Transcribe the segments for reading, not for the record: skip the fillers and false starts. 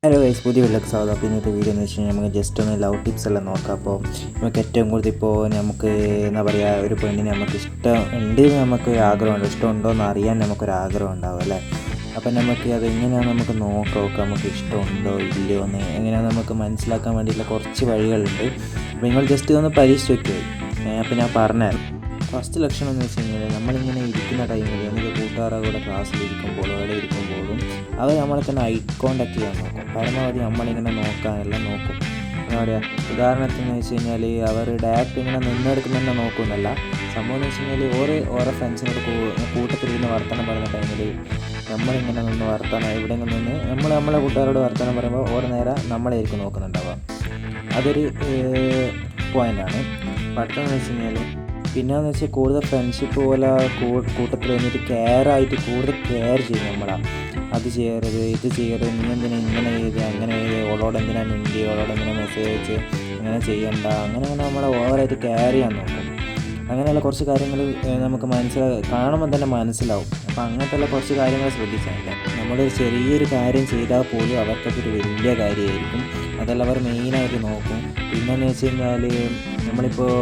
Hello guys, പുതിയ വീട്ടിലേക്ക് സ്വാഗതം. അപ്പോൾ ഇന്നത്തെ വീഡിയോ എന്ന് വെച്ച് കഴിഞ്ഞാൽ നമുക്ക് ജസ്റ്റ് ഒന്ന് ലവ് ടിപ്സ് എല്ലാം നോക്കാം. അപ്പോൾ നമുക്ക് ഏറ്റവും കൂടുതൽ ഇപ്പോൾ നമുക്ക് എന്താ പറയുക, ഒരു പെണ്ണിനെ നമുക്ക് ഇഷ്ടം ഉണ്ട് എന്ന് നമുക്ക് ആഗ്രഹമുണ്ട്, ഇഷ്ടമുണ്ടോ എന്ന് അറിയാൻ നമുക്കൊരു ആഗ്രഹം ഉണ്ടാവും അല്ലേ. അപ്പം നമുക്ക് അത് എങ്ങനെയാണ് നമുക്ക് നോക്കാം, നമുക്ക് ഇഷ്ടമുണ്ടോ ഇല്ലയോ എന്ന് എങ്ങനെയാണ് നമുക്ക് മനസ്സിലാക്കാൻ വേണ്ടിയിട്ടുള്ള കുറച്ച് വഴികളുണ്ട്. അപ്പോൾ നിങ്ങൾ ജസ്റ്റ് ഒന്ന് പരീക്ഷിച്ച് വയ്ക്കുക. അപ്പോൾ ഞാൻ പറഞ്ഞുതരാം. ഫസ്റ്റ് ലക്ഷണം എന്ന് വെച്ച് കഴിഞ്ഞാൽ നമ്മളിങ്ങനെ ഇരിക്കുന്ന ടൈമിൽ നമുക്ക് കൂട്ടുകാരുടെ കൂടെ ക്ലാസ്സിലിരിക്കുമ്പോഴും അവിടെ ഇരിക്കുമ്പോഴും അവർ നമ്മളെ തന്നെ ഐ കോണ്ടാക്ട് ചെയ്യാൻ നോക്കും. പരമാവധി നമ്മളിങ്ങനെ നോക്കാനെല്ലാം നോക്കും. എന്താ പറയുക, ഉദാഹരണത്തിന് വെച്ച് കഴിഞ്ഞാൽ അവർ ഡയറക്റ്റ് ഇങ്ങനെ നിന്നെടുക്കുന്നതന്നെ നോക്കുമെന്നല്ല. സംഭവം എന്ന് വെച്ച് കഴിഞ്ഞാൽ ഓരോ ഫ്രണ്ട്സിനോട് കൂട്ടത്തിലിരുന്ന് വർത്തമാനം പറയുന്ന ടൈമിൽ നമ്മളിങ്ങനെ നിന്ന് വർത്തമാനം എവിടെയെങ്കിലും നിന്ന് നമ്മളെ കൂട്ടുകാരോട് വർത്തമാനം പറയുമ്പോൾ ഓരോ നേരം നമ്മളായിരിക്കും നോക്കുന്നുണ്ടാവുക. അതൊരു പോയിൻ്റാണ്. അടുത്തതെന്ന് വെച്ച് കഴിഞ്ഞാൽ പിന്നെയെന്ന് വെച്ചാൽ കൂടുതൽ ഫ്രണ്ട്ഷിപ്പ് പോലെ കൂട്ടത്തിൽ വന്നിട്ട് കെയറായിട്ട് കൂടുതൽ കെയർ ചെയ്യും നമ്മളാ. അത് ചെയ്യരുത്, ഇത് ചെയ്യരുത്, നീ എന്തിനാ ഇങ്ങനെ ചെയ്ത്, അങ്ങനെ ഓളോട് എന്തിനാ മിണ്ടി, ഓളോട് എന്തിനാ മെസ്സേജ് അയച്ച്, അങ്ങനെ ചെയ്യണ്ട, അങ്ങനെ നമ്മളെ ഓവറായിട്ട് കെയർ ചെയ്യാൻ നോക്കും. അങ്ങനെയുള്ള കുറച്ച് കാര്യങ്ങൾ നമുക്ക് കാണുമ്പോൾ തന്നെ മനസ്സിലാവും. അപ്പോൾ അങ്ങനത്തെയുള്ള കുറച്ച് കാര്യങ്ങൾ ശ്രദ്ധിച്ചാൽ നമ്മളൊരു ചെറിയൊരു കാര്യം ചെയ്താൽ പോലും അവർക്കൊരു വലിയ കാര്യമായിരിക്കും. അതെല്ലാം അവർ മെയിനായിട്ട് നോക്കും. പിന്നെയെന്ന് വെച്ച് കഴിഞ്ഞാൽ നമ്മളിപ്പോൾ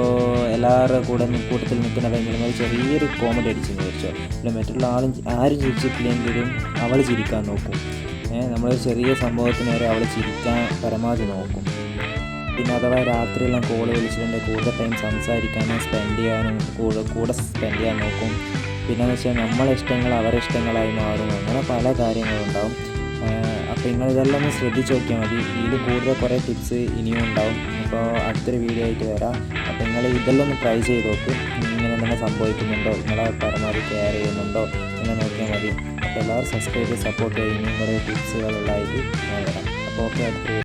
എല്ലാവരുടെ കൂട്ടത്തിൽ നിൽക്കുന്ന ടൈമിൽ ഒരു ചെറിയൊരു കോമഡി അടിച്ചെന്ന് വെച്ചോ, അല്ല മറ്റുള്ള ആരും ചിരിച്ചിട്ടില്ലെങ്കിലും അവൾ ചിരിക്കാൻ നോക്കും. നമ്മളൊരു ചെറിയ സംഭവത്തിന് വരെ അവൾ ചിരിക്കാൻ പരമാവധി നോക്കും. പിന്നെ അഥവാ രാത്രിയെല്ലാം കോൾ വിളിച്ചിട്ടുണ്ടെങ്കിൽ കൂടുതൽ ടൈം സംസാരിക്കാനും സ്പെൻഡ് ചെയ്യാനും കൂടെ സ്പെൻഡ് ചെയ്യാൻ നോക്കും. പിന്നെയെന്ന് വെച്ചാൽ നമ്മളെ ഇഷ്ടങ്ങൾ അവരുടെ ഇഷ്ടങ്ങളായി മാറും. അങ്ങനെ പല കാര്യങ്ങളുണ്ടാവും. അപ്പോൾ നിങ്ങളിതെല്ലാം ഒന്ന് ശ്രദ്ധിച്ച് നോക്കിയാൽ മതി. ഇതിൽ കൂടുതൽ കുറേ ടിപ്സ് ഇനിയും ഉണ്ടാവും. അപ്പോൾ അടുത്തൊരു വീഡിയോ ആയിട്ട് വരാം. അപ്പോൾ നിങ്ങൾ ഇതെല്ലാം ഒന്ന് ട്രൈ ചെയ്ത് നോക്ക്. ഇങ്ങനെ എന്തെങ്കിലും സംഭവിക്കുന്നുണ്ടോ, നിങ്ങളെ പരമാവധി കെയർ ചെയ്യുന്നുണ്ടോ എന്ന് നോക്കിയാൽ മതി. അപ്പോൾ എല്ലാവരും സബ്സ്ക്രൈബ് ചെയ്ത് സപ്പോർട്ട് ചെയ്യുന്ന കുറേ ടിപ്സുകളുള്ളതായിട്ട് ഞാൻ വരാം. അപ്പോൾ ഓക്കെ, അടുത്ത